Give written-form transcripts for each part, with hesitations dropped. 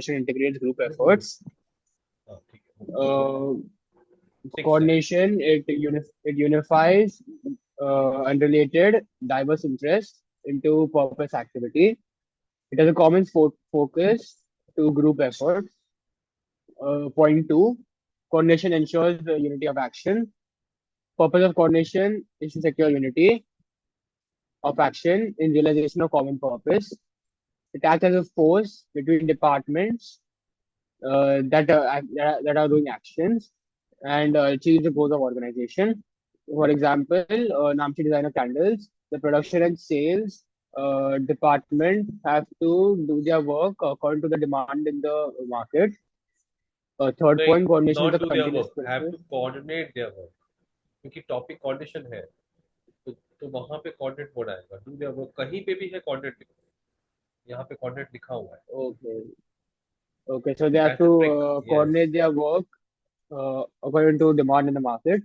coordination integrates group efforts. ठीक है. Uh, Six है. Coordination, it unifies unrelated diverse interests into purpose activity. It has a common focus to group efforts. Point two, coordination ensures the unity of action. Purpose of coordination is to secure unity of action in realization of common purpose. It acts as a force between departments that are doing actions and achieve the goals of organization. For example, Namchi Designer Candles, the production and sales department have to do their work according to the demand in the market. Third नहीं, point, coordination is not a do their continuous work, have process. to coordinate their work. क्योंकि topic coordination है, तो वहां पे coordinate word आएगा. Do their work कहीं पे भी है कोऑर्डिनेट लिखो. यहाँ पे कोऑर्डिनेट लिखा हुआ है. Okay, okay, so they have that's a to trick. Yes. coordinate their work according to demand in the market.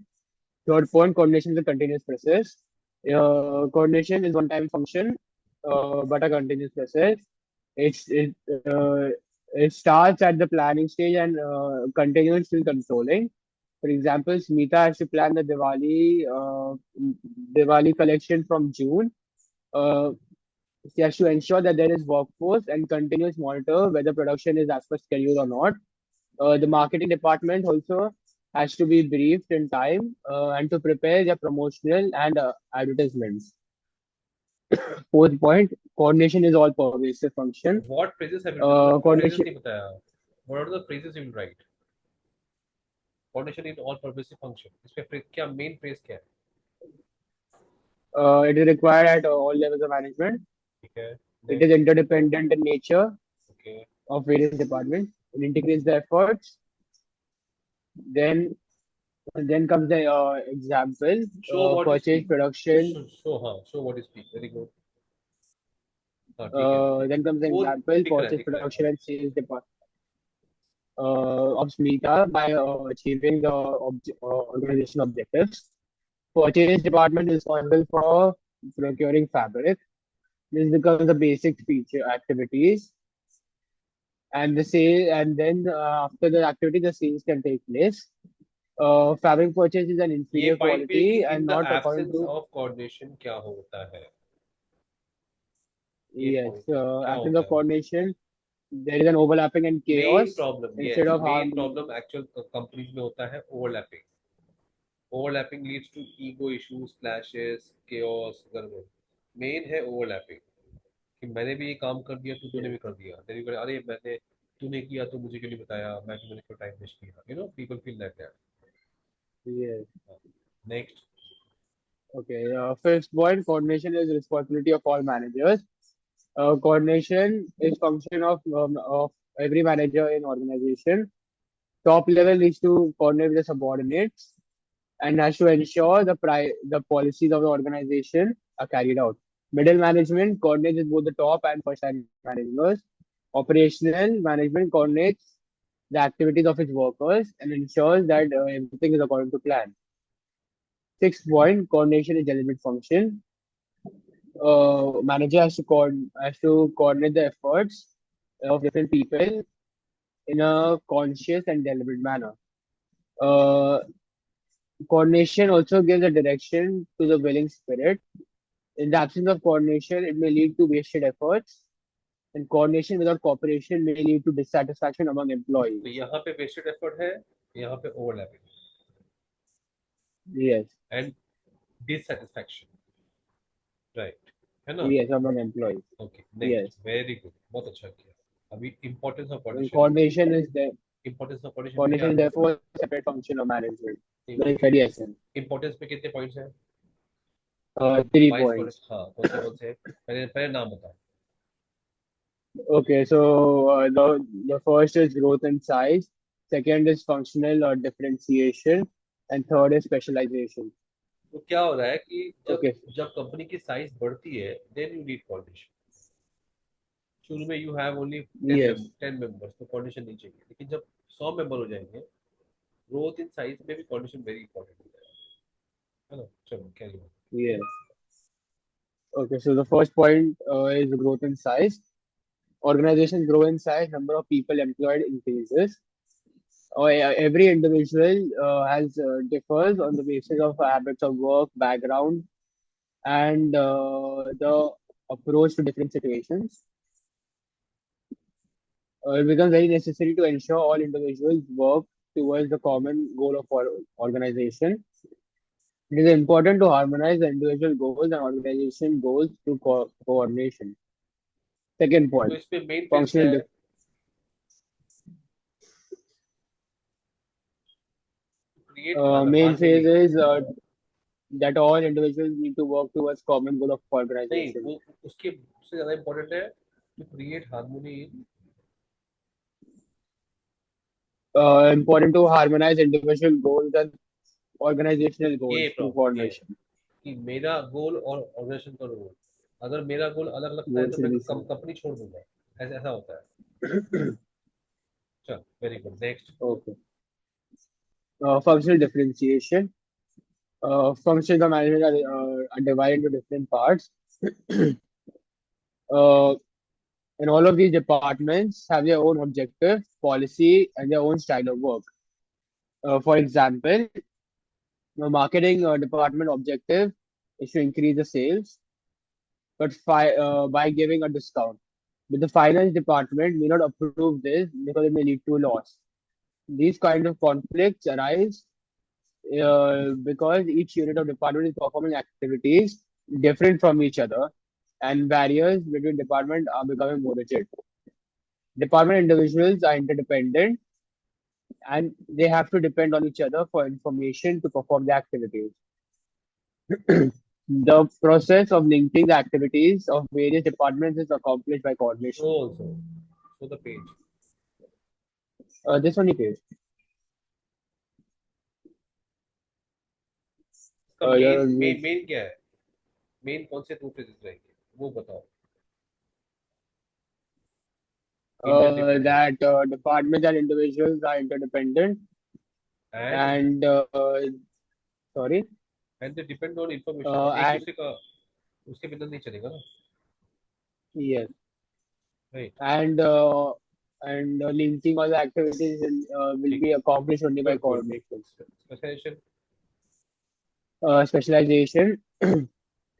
Third point, coordination is a continuous process. Coordination is one-time function, but a continuous process. It's, it, uh, it starts at the planning stage and continues till controlling. For example, Smita has to plan the Diwali collection from June. Uh, she has to ensure that there is workforce and continuous monitor whether production is as per schedule or not. The marketing department also has to be briefed in time and to prepare their promotional and advertisements. Fourth point, coordination is all pervasive function. What phrases have you, तुमने phrases Coordination, नहीं बताया. What are the phrases you write? Coordination in all pervasive function, इसमें क्या main phrase क्या है? it is required at all levels of management. ठीक है. It is next. interdependent in nature okay. of various departments. It integrates the efforts. Then, then comes the example, show what you purchase, speak. production. Show, हाँ, show what you speak. Very good. हाँ, ठीक है, ठीक Then है. comes the वो example, दिख रहा है, purchase, दिख रहा है. हाँ. production, and sales department of Smita by achieving the organization objectives. Purchase department is responsible for procuring fabric. This becomes the basic feature activities, and the sale, and then after the activity, the sales can take place. Fabric purchase is an ये inferior point पे कि quality in and the not according absence to of coordination क्या होता है. ये yes, point है, क्या absence होता of है. coordination. There is an overlapping and main chaos problem, instead yes, of main harmony. Problem actual companies में होता है overlapping. Overlapping leads to ego issues, clashes, chaos, गड़बड़. मेन है ओवरलैपिंग, कि मैंने भी ये काम कर दिया तो तूने Yes, भी कर दिया. देन यू, अरे मैंने, तूने किया तो मुझे क्यों नहीं बताया, मैंने क्यों टाइम वेस्ट किया. People feel like that. yes. Next. Okay. Fifth point, coordination is responsibility of all managers. Coordination is function of every manager in organization. Top level needs to coordinate with the subordinates and has to ensure the policies of the organization are carried out. Middle management coordinates with both the top and first line managers. Operational management coordinates the activities of its workers and ensures that everything is according to plan. Sixth point, coordination is deliberate function. Manager has to coordinate the efforts of different people in a conscious and deliberate manner. Uh, Coordination also gives a direction to the willing spirit. In the absence of coordination, it may lead to wasted efforts, and coordination without cooperation may lead to dissatisfaction among employees. तो यहाँ पे wasted effort है, यहाँ पे overlapping Yes, and dissatisfaction. Right, है ना? yes, among employees. Okay, next. Yes, very good, बहुत अच्छा किया. अभी importance of and coordination. coordination is there. Importance of coordination में क्या Coordination is आता therefore a separate function of management. है? Very very essential. इंपॉर्टेंस में कितने पॉइंट्स हैं? 3 वाइस points. कोऑर्डिनेशन, हाँ, कौन से पहले पहले नाम बताओ. Okay, so the first is growth and size, second is functional or differentiation, and third is specialization. तो क्या हो रहा है कि जब Okay, जब कंपनी की साइज बढ़ती है, देन यू नीड कोऑर्डिनेशन. शुरू में you have only 10 yes, member 10 members, तो कोऑर्डिनेशन नहीं चाहिए. लेकिन जब 100 मेंबर हो जाएंगे, ग्रोथ इन साइज में भी कोऑर्डिनेशन वेरी इंपॉर्टेंट हो जाएगा. है ना? चलो carry on. yes. Okay, so the first point is growth and size. Organizations grow in size, number of people employed increases. Every individual has differs on the basis of habits of work, background, and the approach to different situations. It becomes very necessary to ensure all individuals work towards the common goal of our organization. It is important to harmonize the individual goals and organization goals through coordination. Second तो point, इसमें main phase क्या functional है? Create main phase harmony. is that all individuals need to work towards common goal of नहीं, organization. वो उसके उससे ज्यादा important है to create harmony in. Important to harmonize individual goals and organizational ये goals through problem ये है coordination. कि मेरा गोल और ऑर्गेनाइजेशन का गोल, अगर मेरा गोल अलग लगता है Goals तो should मैं be same. कंपनी छोड़ दूंगा. ऐसा ऐसा होता है. चल, very good. Next. Okay. Functional differentiation. Functions of management are divided into different parts. Uh, and all of these departments have their own objective, policy, and their own style of work. For example, the marketing department objective is to increase the sales, but by giving a discount. But the finance department may not approve this because it may lead to a loss. These kind of conflicts arise because each unit of department is performing activities different from each other, and barriers between departments are becoming more rigid. Department individuals are interdependent and they have to depend on each other for information to perform the activities. The process of linking the activities of various departments is accomplished by show coordination. Also. Show the page. This only case. इसका main The, main main क्या है? Main कौन से दो phases रहेंगे वो बताओ. Interdependent that departments and individuals are interdependent and and sorry and they depend on information. एक and दूसरे का उसके बिना नहीं चलेगा ना. yes right. and linking all the activities will ठीक be है. accomplished only by good good. coordination. Specialisation. Specialization.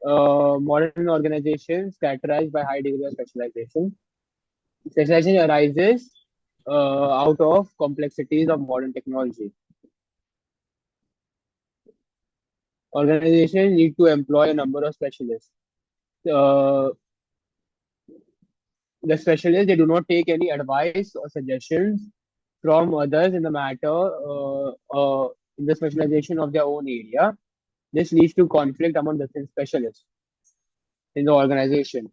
Modern organizations characterized by high degree of specialization. Specialization arises out of complexities of modern technology. Organizations need to employ a number of specialists. Uh, the specialists they do not take any advice or suggestions from others in the matter in the specialization of their own area. This leads to conflict among different specialists in the organization.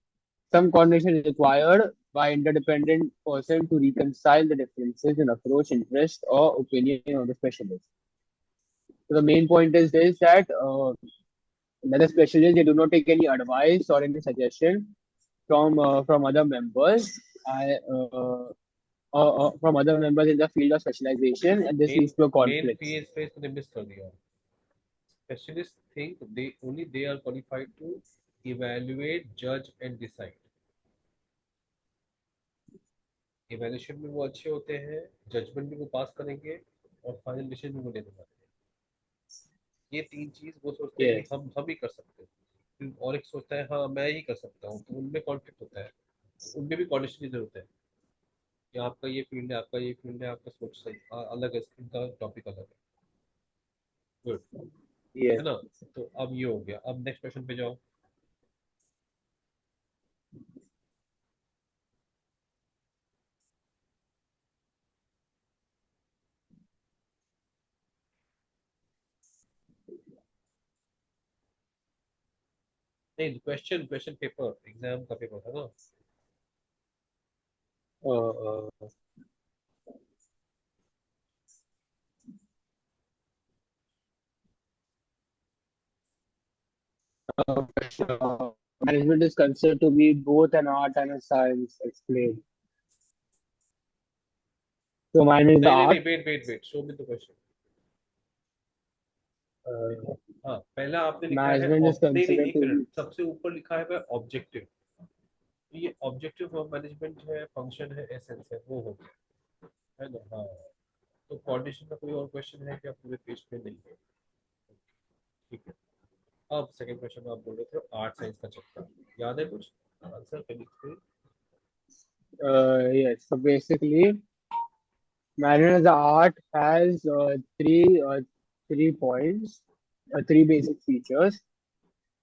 Some coordination is required by interdependent person to reconcile the differences in approach, interest, or opinion of the specialist. So the main point is this that the specialists they do not take any advice or any suggestion from other members from other members in the field of specialization, and this main leads to a main conflict. Phase phase तूने miss कर दिया. Specialist think they only they are qualified to evaluate, जज and decide. Evaluation में वो अच्छे होते हैं, judgement भी वो पास करेंगे और फाइनल डिसीजन भी वो लेने वाले हैं. ये तीन चीज वो सोचते हैं कि Yes, हम ही कर सकते हैं. और एक सोचता है हाँ मैं ही कर सकता हूँ, तो उनमें कॉन्फ्लिक्ट होता है. उनमें भी कोऑर्डिनेशन की जरूरत है कि आपका ये फील्ड है, आपका ये फील्ड है, आपका सोच सही अलग है, इनका टॉपिक अलग है. गुड. है yes. ना. तो अब ये हो गया. अब नेक्स्ट क्वेश्चन पे जाओ. नहीं, क्वेश्चन क्वेश्चन पेपर एग्जाम का पेपर था ना. Uh, uh, uh, Management is considered to be both an art and a science. Explain. So management is the नहीं नहीं art. नहीं, wait wait wait, show me the question. Uh, हाँ, पहला आपने लिखा है management is नहीं नहीं, considered एक to मिनट, be सबसे ऊपर लिखा है ऑब्जेक्टिव. ये ऑब्जेक्टिव ऑफ मैनेजमेंट है, फंक्शन है, एसेंस है, वो हो गया, है ना? हाँ। तो कोऑर्डिनेशन का कोई और क्वेश्चन है क्या पूरे पेज पे? नहीं है। ठीक है। अब सेकंड क्वेश्चन आप बोल रहे थे आर्ट साइंस का चैप्टर, याद है कुछ आंसर पे लिखते? Yes. So basically, manual as a art has three points, three basic features.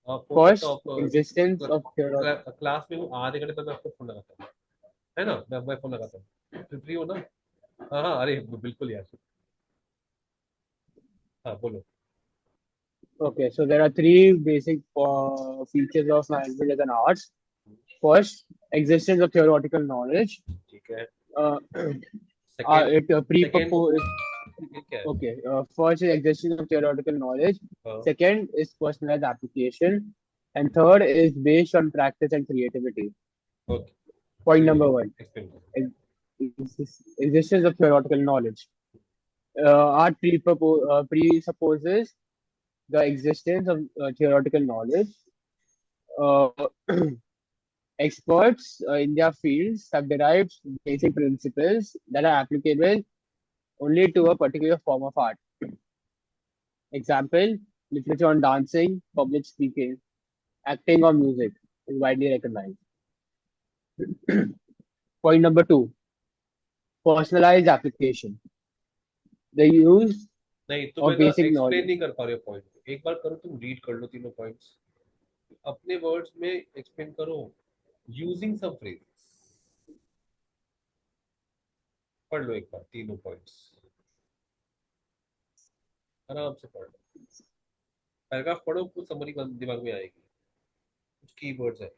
आप हो सकता First, हो existence आप of theoretical. क्लास में वो आधे घंटे तक मैं आपको फोन लगाता हूँ, है ना? मैं फोन लगाता हूँ, फिर फ्री हो ना? हाँ हाँ, अरे बिल्कुल यार। हाँ बोलो। Okay, so there are three basic features of management as an art. First, existence of theoretical knowledge. ठीक है। Uh, second, it second prepropose. Second क्या है? Okay, first is existence of theoretical knowledge. हाँ। Second is personalized application, and third is based on practice and creativity. Okay, Point चलिए number one: explain करो। existence of theoretical knowledge. Art presupposes the existence of theoretical knowledge. Uh, Experts in their fields have derived basic principles that are applicable only to a particular form of art. Example: literature on dancing, public speaking, acting, or music is widely recognized. Point number two: personalized application. The use नहीं, of तुम्हें ना basic explain knowledge. नहीं कर पा रहे हो point, एक बार करो, तुम रीड कर लो तीनों पॉइंट्स अपने वर्ड्स में, एक्सप्लेन करो यूजिंग सम फ्रेजेस। पढ़ लो एक बार तीनों पॉइंट्स, आराम से पढ़ लो। पैराग्राफ पढ़ो, कुछ समरी दिमाग में आएगी, कुछ कीवर्ड्स है।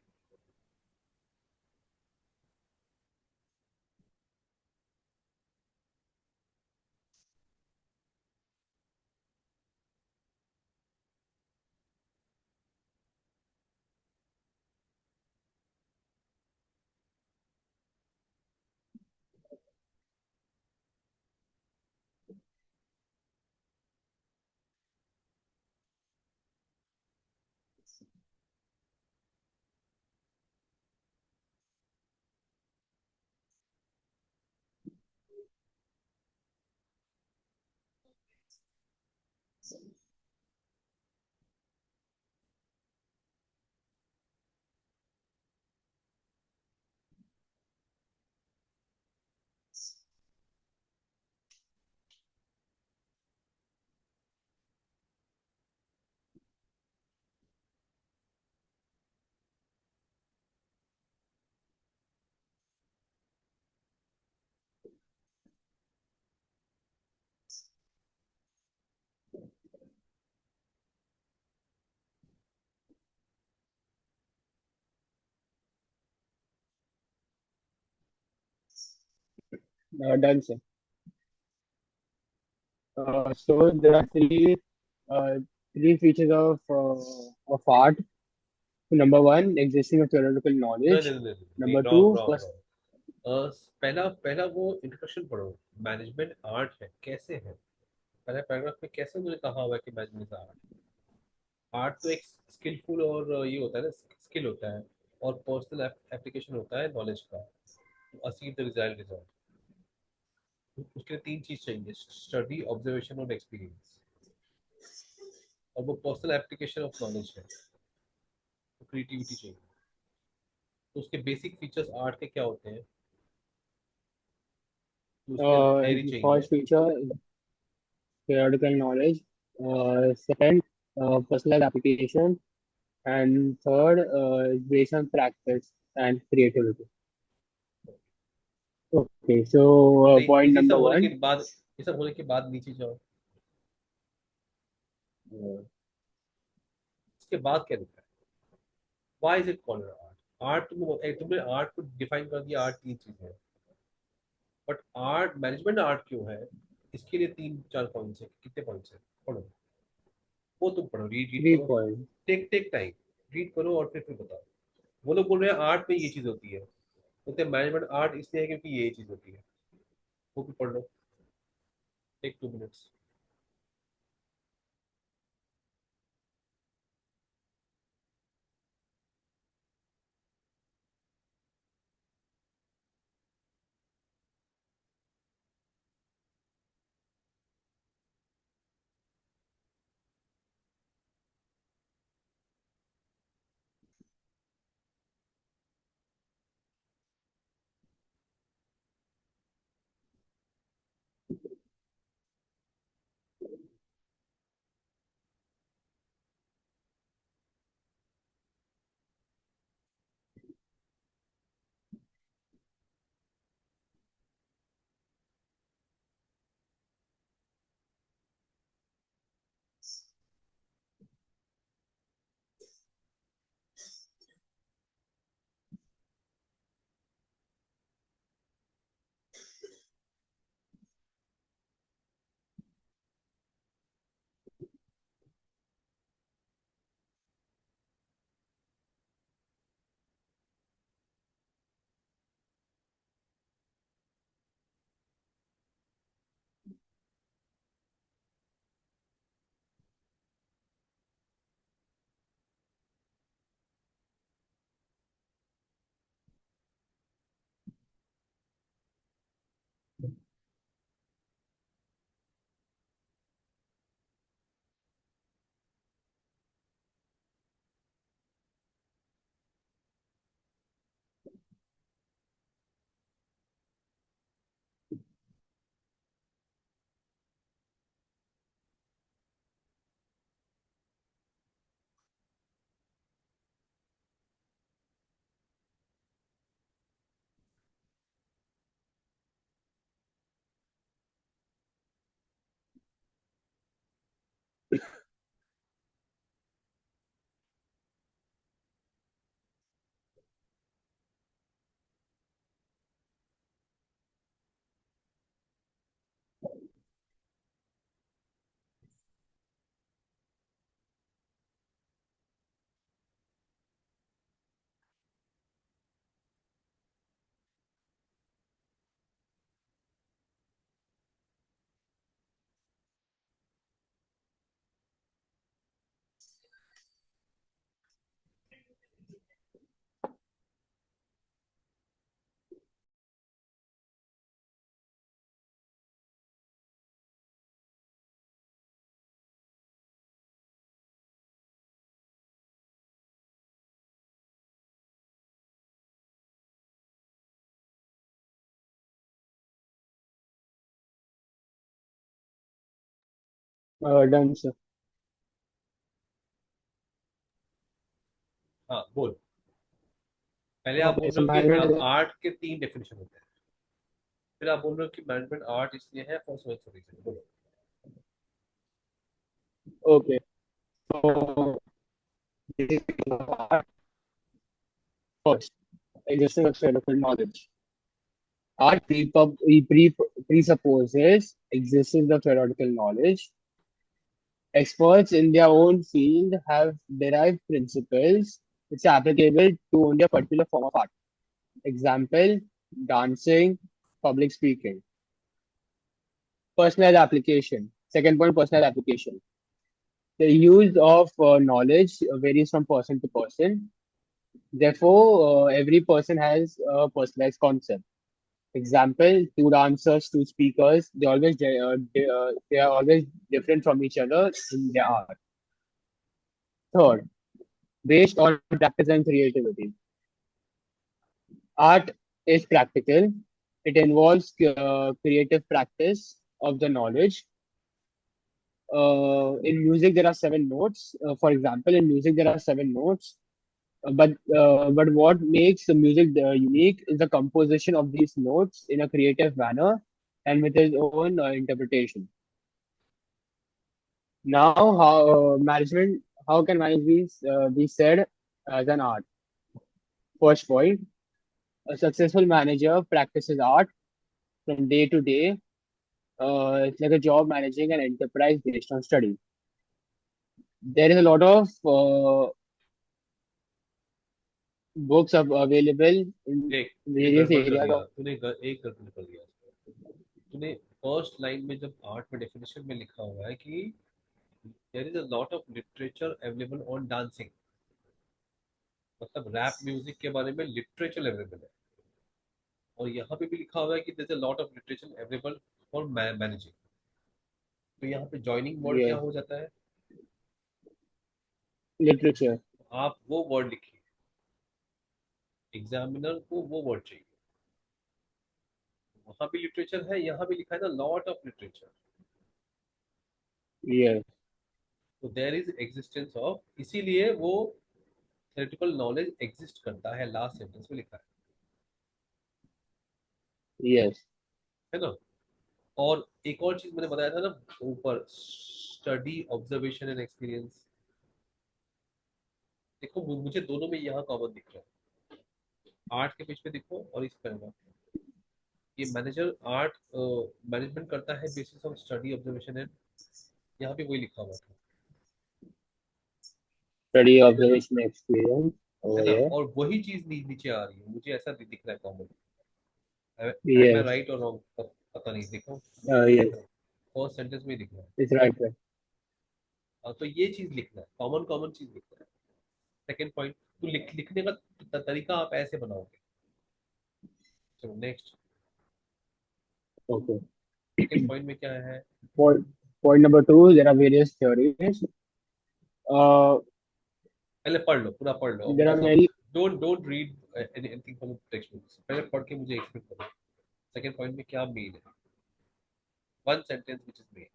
Done, sir. So there are uh, three features of art. Number one, existing of theoretical नहीं नहीं knowledge. नहीं नहीं नहीं, Number wrong two, wrong wrong. पहला पहला वो इंट्रोडक्शन पढ़ो। मैनेजमेंट आर्ट है, कैसे है? पहले पैराग्राफ में कैसे उन्होंने कहा हुआ है कि मैनेजमेंट आर्ट? आर्ट तो एक स्किलफुल और ये होता है ना, स्किल होता है, और पर्सनल एप्लीकेशन होता है नॉलेज का, असीम द डिजायर्ड रिजल्ट। उसके लिए तीन चीज चाहिए: स्टडी, ऑब्जर्वेशन और एक्सपीरियंस। और वो पर्सनल एप्लीकेशन ऑफ नॉलेज है, तो क्रिएटिविटी चाहिए। तो उसके बेसिक फीचर्स आर्ट के क्या होते हैं? तो उसके डायरी चाहिए। first feature theoretical knowledge. Second, personalized application, and third, is based on practice and creativity. Okay, so नहीं, point इसी सब number होने के one. बाद, ये सब होने के बाद नीचे जाओ। इसके बाद क्या लिखा है? Why is it called art? Art, तुमने आर्ट को डिफाइन कर दिया, आर्ट तीन चीजें हैं। बट आर्ट, मैनेजमेंट आर्ट क्यों है? इसके लिए तीन चार पॉइंट्स है, कितने पॉइंट्स है? पढ़ो, वो तुम पढ़ो, रीड रीड Three करो। points. Take take time, read करो और फिर बताओ। वो लोग बोल रहे हैं आर्ट में ये चीज होती है, बोलते हैं मैनेजमेंट आर्ट इसलिए है क्योंकि ये चीज होती है। वो भी पढ़ लो, टेक 2 मिनट्स। Done sir. हाँ बोल। पहले आप ओके बोल सो रहे हो कि मैनेजमेंट। आर्ट के तीन डेफिनेशन होते हैं, फिर आप बोल रहे हो कि मैनेजमेंट आर्ट इसलिए है फॉर सो रीजन। बोलो। Okay so first, existence of theoretical knowledge. Art presupposes existence of theoretical knowledge. Experts in their own field have derived principles which are applicable to only a particular form of art. Example, dancing, public speaking. Personal application. Second point, personal application. The use of knowledge varies from person to person. Therefore, every person has a personalized concept. Example: two dancers, two speakers. They are always different from each other in their art. Third, based on practice and creativity. Art is practical. It involves creative practice of the knowledge. In music, there are seven notes. For example, in music, there are seven notes. But what makes the music unique is the composition of these notes in a creative manner and with his own interpretation. Now, how can management be said as an art? First point, a successful manager practices art from day to day. It's like a job managing an enterprise based on study. There is a lot of books available in देख तूने various गड़बड़ कर areas दिया, of. एक गड़बड़ कर दिया। तूने फर्स्ट लाइन में जब आर्ट में डेफिनेशन में लिखा हुआ है कि there is a lot of literature available on dancing, मतलब रैप म्यूजिक के बारे में लिटरेचर अवेलेबल है। और यहाँ पे भी लिखा हुआ है कि there is a lot of literature available for managing. तो यहाँ पे जॉइनिंग वर्ड क्या Yes, हो जाता है? literature. आप वो वर्ड लिखिए, एग्जामिनर को वो वर्ड चाहिए। वहां भी लिटरेचर है, यहाँ भी लिखा है ना लॉट ऑफ लिटरेचर। Yes, तो देयर इज एग्जिस्टेंस ऑफ, इसीलिए वो थ्योरेटिकल नॉलेज एग्जिस्ट करता है, लास्ट सेंटेंस में लिखा yes, है ना। और एक और चीज मैंने बताया था ना ऊपर, स्टडी ऑब्जर्वेशन एंड एक्सपीरियंस। देखो मुझे दोनों में यहाँ कॉमन दिख रहा है, आर्ट के पेज पे देखो और इस पर ये मैनेजर आर्ट मैनेजमेंट करता है basis of study observation and, यहाँ पे वही लिखा हुआ था, study, observation, experience है over ना। here. और वही चीज नीचे आ रही है, मुझे ऐसा दिख रहा है कॉमन। एम आई Yes, राइट और रॉन्ग पता नहीं, देखो मुझे yes, दिख रहा है, फर्स्ट सेंटेंस में दिख रहा है। it's right there. तो ये चीज लिखना है, कॉमन कॉमन चीज लिखना है। सेकंड पॉइंट, तो लिखने का तरीका आप ऐसे बनाओगे। चलो नेक्स्ट। Okay. सेकंड पॉइंट में क्या है? Point, point number two, there are various theories. Uh, पहले पढ़ लो, पूरा पढ़ लो there are मतलब। many. Don't don't read anything from text books, पहले पढ़ के मुझे एक्सप्लेन करो सेकंड पॉइंट में क्या मीन है, one sentence which is mean.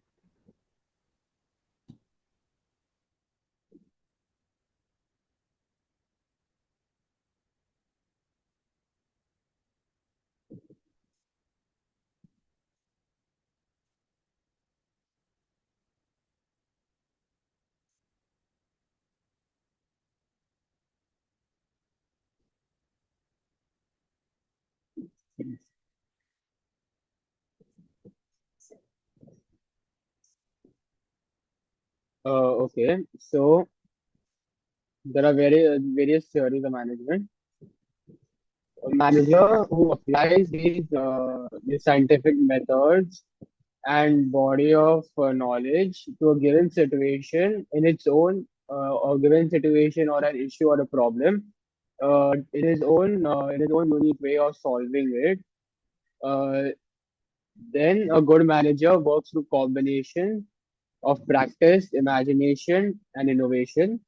Okay, so there are various theories of management. A manager who applies these scientific methods and body of knowledge to a given situation in its own or given situation or an issue or a problem in his own unique way of solving it. Uh, then a good manager works through combination of practice, imagination, and innovation.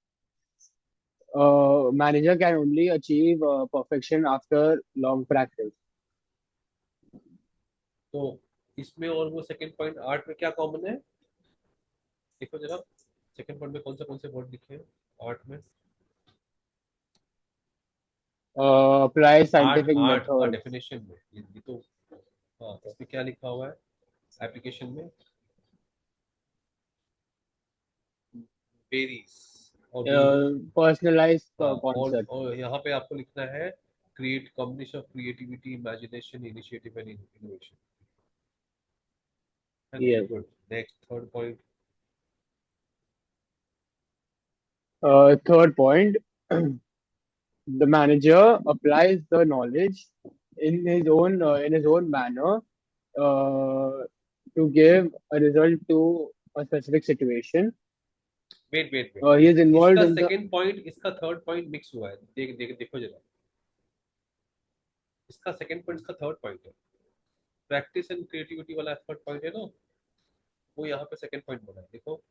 Manager can only achieve perfection after long practice. तो इसमें और वो second point art में क्या common है? देखो जरा, second point में कौन से वर्ड लिखे हैं आर्ट में? apply आर्ट scientific आर्ट का methods. डेफिनेशन में ये तो, हाँ इसमें क्या लिखा हुआ है एप्लीकेशन में? वेरीज, और बी में? Personalized हाँ, concept. और यहाँ पे आपको लिखना है create combination of creativity, imagination, initiative and innovation, है ना? Yes. Good. Next third point. Third point, the manager applies the knowledge in his own manner to give a result to a specific situation. Wait wait He wait, is involved इसका in the second point इसका third point mix हुआ है, देखो जरा, इसका second point इसका third point है। Practice and creativity वाला थर्ड पॉइंट है ना, वो यहाँ पे सेकंड पॉइंट बना है, देखो।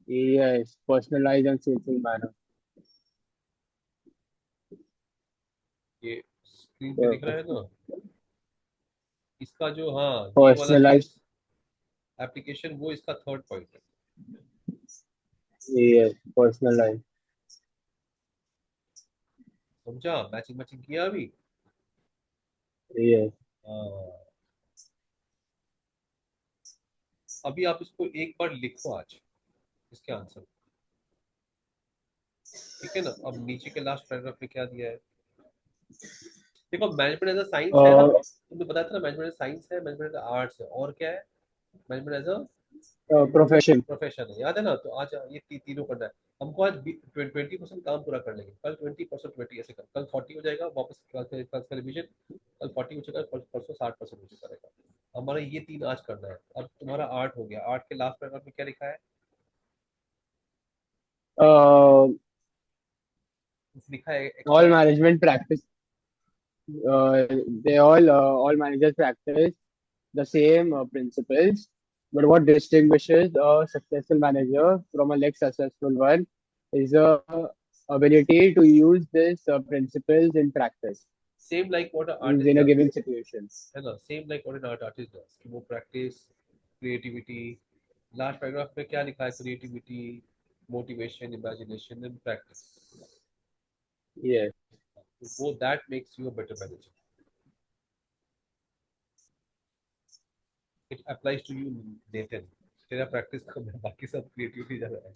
yes, personalized and skillful manner. ये स्क्रीन पे दिख रहा है Uh, ना, इसका जो, हाँ ये वाला Personalized, चीज एप्लीकेशन, वो इसका थर्ड पॉइंट है। yes, personalized, समझा? मैचिंग मैचिंग किया अभी? yes. हाँ। अभी आप इसको एक बार लिखो आज, इसके आंसर, ठीक है ना? अब नीचे के लास्ट पैराग्राफ में क्या दिया है, देखो। मैनेजमेंट एज अ साइंस है ना, Uh, तुमने बताया था ना, मैनेजमेंट एज साइंस है, मैनेजमेंट एज आर्ट्स है, और क्या है? Management as a Profession. Profession है, याद है ना? तो आज ये तीनों करना है हमको। आज 20% काम पूरा कर लेंगे, कल 20%, 20 ऐसे कर, कल 40 हो जाएगा वापस, कल का रिविजन, कल 40 हो जाएगा, परसों 60% हो जाएगा रहेगा। हमारा ये तीन आज करना है। अब तुम्हारा आर्ट हो गया, आर्ट के लास्ट पैराग्राफ में क्या लिखा है? Uh, लिखा है all extra. management practice. Uh, all managers practice the same principles. But what distinguishes a successful manager from a less successful one is the ability to use these principles in practice, same like what means artist in a does, given situation. है ना? Same like what an artist does, कि वो practice, creativity, last paragraph में क्या लिखा है? Creativity, motivation, imagination and practice. Yes. वो that makes you a better manager. It applies to you Nathan, तेरा प्रैक्टिस कम है, बाकी सब क्रिएटिविटी ज्यादा है।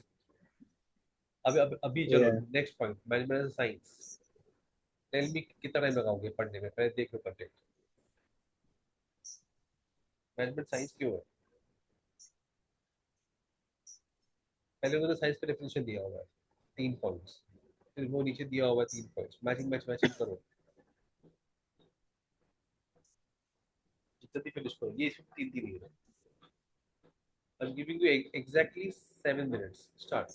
अभी चलो Yeah. Next point, management science. Tell me कितना टाइम लगाओगे पढ़ने में, पहले देख लो कंटेंट। मैनेजमेंट साइंस क्यों है? पहले उन्होंने साइंस का डेफिनेशन दिया हुआ है, 3 पॉइंट्स, फिर वो नीचे दिया हुआ है 3 पॉइंट्स, मैचिंग करो, जल्दी फिनिश करो, ये इसमें तीन तीन ही है। I am giving you exactly 7 minutes, start.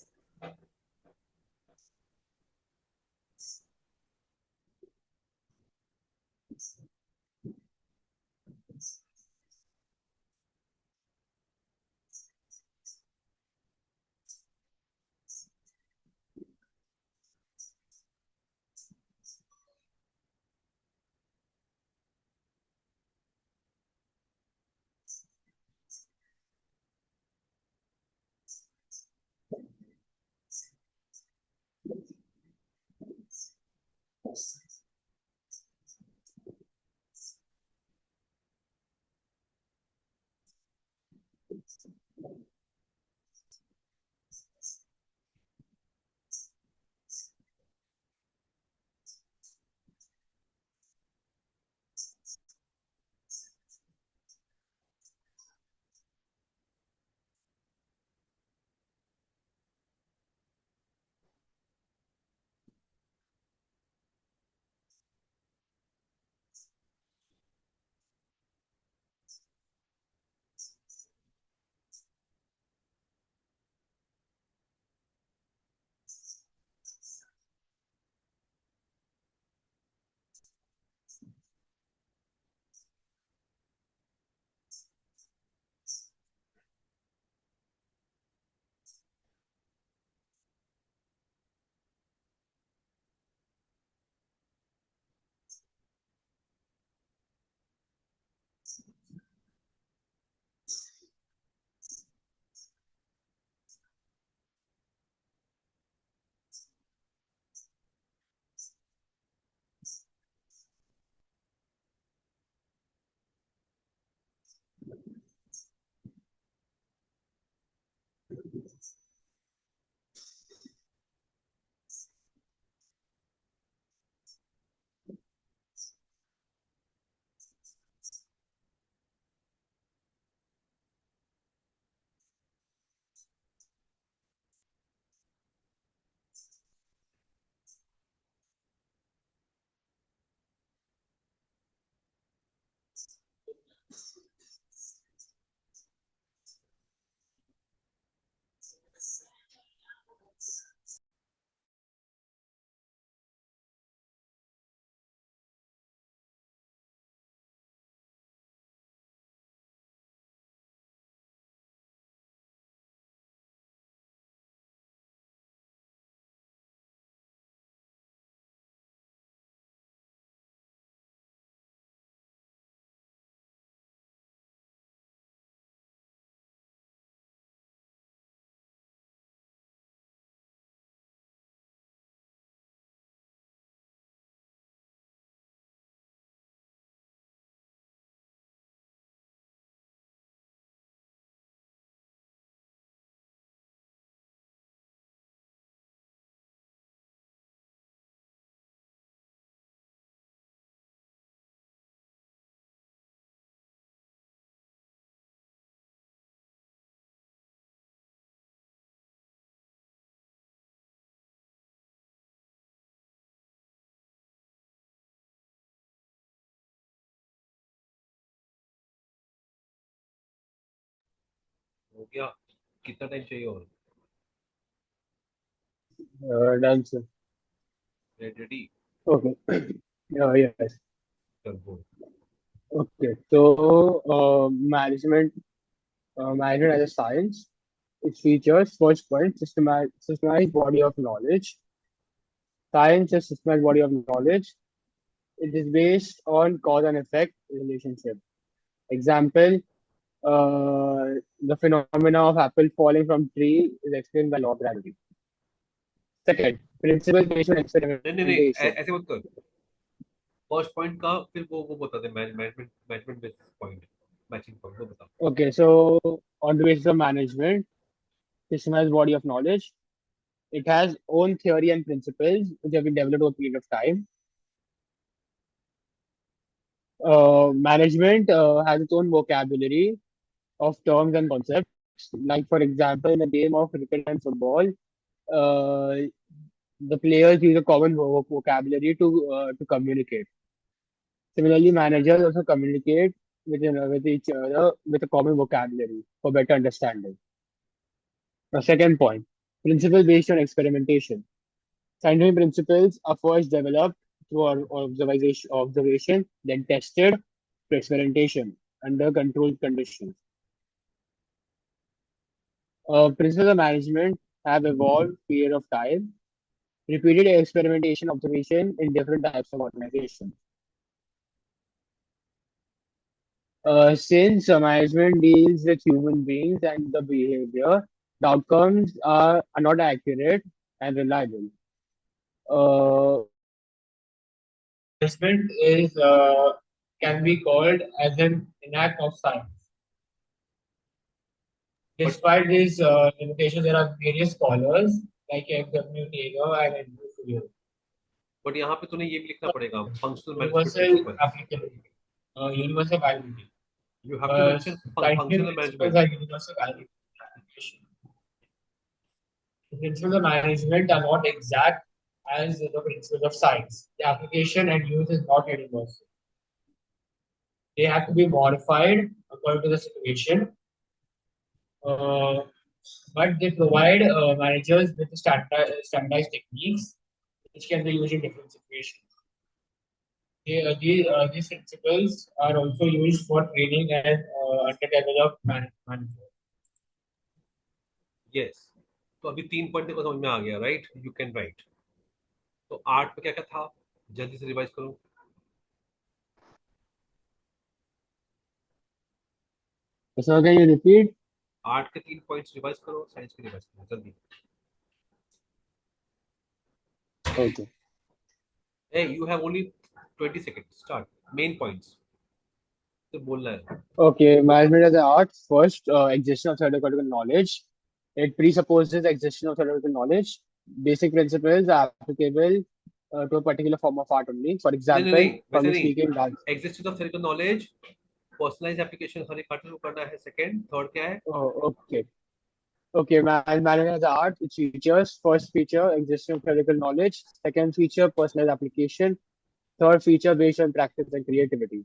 हो गया? कितना टाइम चाहिए और? Done, sir. Ready? Okay. Yes. कर बोल। Okay. So, management as a science, it features first point, systemized body of knowledge. Science is systemized body of knowledge. It is based on cause and effect relationship. Example, the phenomena of apple falling from tree is explained by law of gravity. Second, principle based on नहीं नहीं नहीं, experimentation. ऐसे मत कर। First point का फिर वो बता दे, management management basis point, matching point वो बता। Okay, so on the basis of management, systemized body of knowledge, it has own theory and principles which have been developed over a period of time. Management has its own vocabulary of terms and concepts. Like, for example, in a game of cricket and football, uh, the players use a common vocabulary to communicate. Similarly, managers also communicate with each other with a common vocabulary for better understanding. The second point, principle based on experimentation. Scientific principles are first developed through observation, then tested through experimentation under controlled conditions. Principles of management have evolved period of time, repeated experimentation, observation in different types of organizations. Since management deals with human beings and the behavior, the outcomes are not accurate and reliable. Management is can be called as an enact of science. But Despite these limitations, there are various scholars like W. Taylor and Andrew Fuller. But यहाँ पे तूने ये भी लिखना पड़ेगा, functional management Universal principles. applicability, universal validity. You have to mention Scientific functional principles management. are universal validity. The principles of management are not exact as the principles of science. The application and use is not universal. They have to be modified according to the situation, uh, but they provide managers with standardized techniques which can be used in different situations. These principles are also used for training and underdeveloped managers. Yes. तो अभी 3 point को समझ में आ गया, right? You can write. तो 8 पे क्या क्या था? जल्दी से रिवाइज करो। So can you repeat? 8 के 3 पॉइंट्स रिवाइज करो, साइंस के रिवाइज करो जल्दी। Okay. Hey, you have only 20 seconds. Start. Main points. तो बोलना है। Okay, management as an art. First, existence of theoretical knowledge. It presupposes existence of theoretical knowledge. Basic principles are applicable to a particular form of art only. For नहीं नहीं नहीं, example, वैसे public नहीं। speaking, dance. Existence of theoretical knowledge, personalize application हर एक article को करना है, सेकंड, थर्ड क्या है? Oh, okay. Okay, management as an art. Its features. First feature, existence of theoretical knowledge. Second feature, personalized application. Third feature, based on practice and creativity.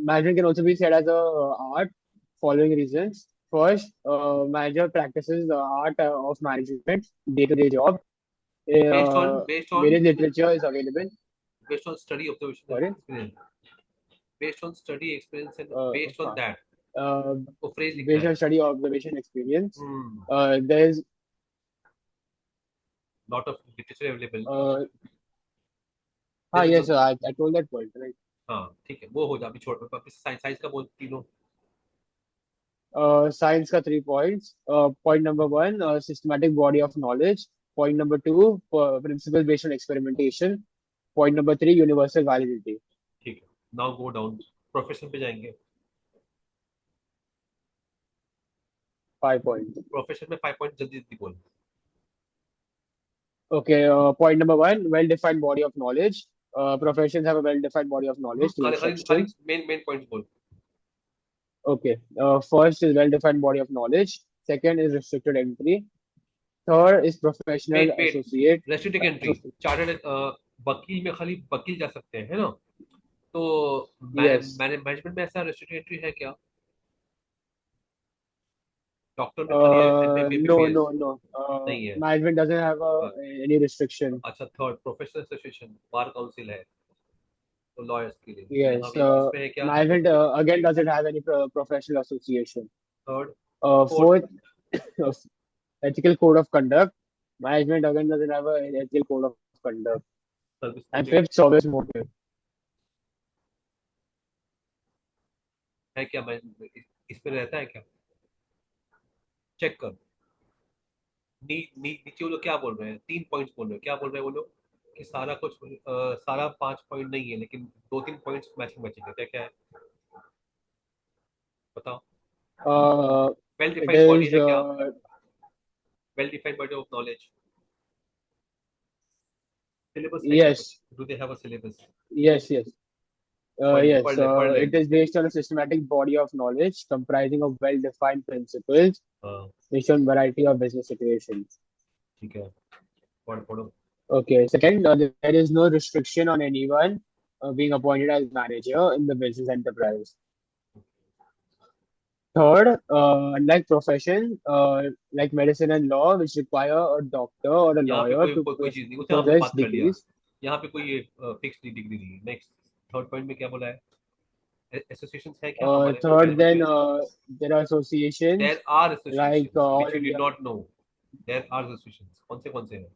Management can also be said as a art. Following reasons. First, manager practices the art of management, day-to-day job. Based on based on Various literature is available. Based on study, observation and Sorry. Experience. Based on study, experience and based on Okay. That. Uh, वो phrase लिखना Based है। on study, observation, experience. Hmm. There's lot of literature available. uh, there is no. yes, I told that point, right? हाँ ठीक है, वो हो जा, अभी छोड़, वापस साइंस, साइंस का बोल तीनों। Science का 3 points. Point number one, systematic body of knowledge. Point number two, principle based on experimentation. Point number three, universal validity. ठीक है, नाउ गो डाउन, प्रोफेशन पे जाएंगे। 5 points. प्रोफेशन में 5 पॉइंट, जल्दी जल्दी बोल। Okay, point number one, well-defined body of knowledge. Professions have a well-defined body of knowledge through खाली खाली खाली instructions. मेन मेन पॉइंट्स बोल। Okay, first is well-defined body of knowledge. Second is restricted entry. Third is professional wait wait, associate. Restricted entry, chartered वकील में खाली वकील जा सकते हैं, है ना? तो Yes. मैनेजमेंट में ऐसा रेस्ट्रिक्टेड एंट्री है क्या? डॉक्टर में खाली No, एमबीबीएस no, no. नहीं है। Management doesn't have any restriction. अच्छा, third professional association, bar council है तो लॉयर्स के लिए, तो यहाँ Yes. भी इसमें है क्या? Management again doesn't have any professional association. Third, fourth, Fourth, ethical code of conduct. Management again doesn't have an ethical code of conduct. Service And motive fifth, service motive. है क्या? मैं इसमें रहता है क्या? चेक कर। नीचे वो लोग क्या बोल रहे हैं, 3 पॉइंट्स बोल रहे हैं, क्या बोल रहे हैं वो लोग? कि सारा कुछ सारा 5 पॉइंट नहीं है, लेकिन 2-3 पॉइंट्स मैचिंग मैचिंग है, क्या क्या है बताओ? Uh, well it defined body is है क्या? Well defined body of knowledge. Syllabus है क्या कुछ? yes, do they have a syllabus? yes, yes. पढ़ ले Yes, पढ़ ले पढ़ ले। it is based on a systematic body of knowledge comprising of well-defined principles हाँ based on variety of business situations. ठीक है, पढ़ पढ़ो। Okay, second, there is no restriction on anyone being appointed as manager in the business enterprise. Third, unlike profession, like medicine and law, which require a doctor or a यहाँ पे lawyer कोई to कोई, कोई चीज नहीं, उसे हमने possess बात कर लिया। degrees. यहाँ पे कोई फिक्स डिग्री नहीं है। नेक्स्ट, थर्ड पॉइंट में क्या बोला है? एसोसिएशन है क्या हमारे Third, मैनेजमेंट then में? there are associations there are like associations All which you did India, not no. There are associations, कौन से हैं?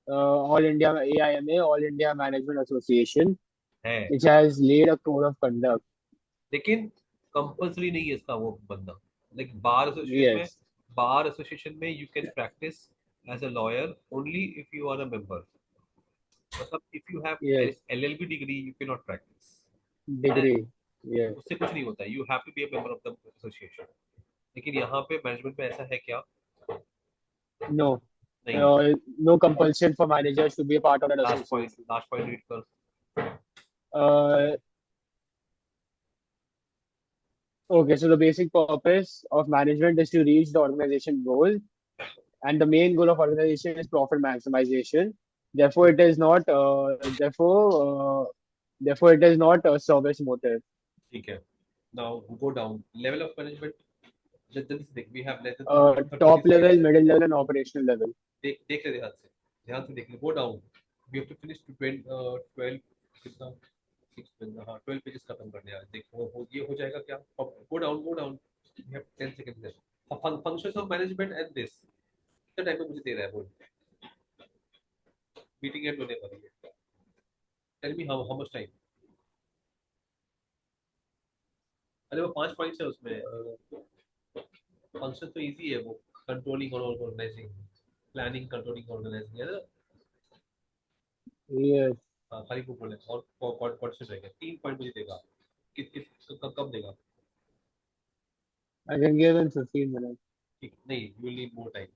All India AIMA, All India Management Association, है, which has laid a code of conduct. लेकिन compulsory नहीं है इसका वो बंदा। लाइक बार एसोसिएशन में, Yes, बार एसोसिएशन में you can practise as a lawyer only if you are a member. मतलब if you have yes, LLB degree you can not practise. degree. Yes, उससे कुछ नहीं होता, you have to be a member of the association. लेकिन यहाँ पे management में ऐसा है क्या? no, नहीं है। no compulsion for managers to be a part of that association. Last point read कर। Uh, okay, so the basic purpose of management is to reach the organization goal, and the main goal of organization is profit maximization. Therefore, it is not. Therefore, it is not a service motive. ठीक है, now go down, level of management. जल्दी से देख, we have less than 30 Top level, slides. middle level, and operational level. देख देख ले, ध्यान से देख ले, go down. We have to finish to 12 कितना, 6, हाँ 12 पेजेस खत्म करने हैं आज। देख ये हो जाएगा क्या? Go down go down, we have 10 seconds left. Functions of management and this, कितना टाइम में मुझे दे रहा है बोल? मीटिंग एंड होने वाली है। Tell me how much time? अरे वो 5 पॉइंट्स है उसमें। फंक्शन तो इजी है वो, कंट्रोलिंग और ऑर्गेनाइजिंग, प्लानिंग, कंट्रोलिंग, ऑर्गेनाइजिंग, है ना? Yes. हाँ खाली वो बोले और कॉन्टेस्ट रहेगा, 3 पॉइंट मुझे देगा। कब देगा? I can give in 15 minutes. नहीं, यू नीड मोर टाइम।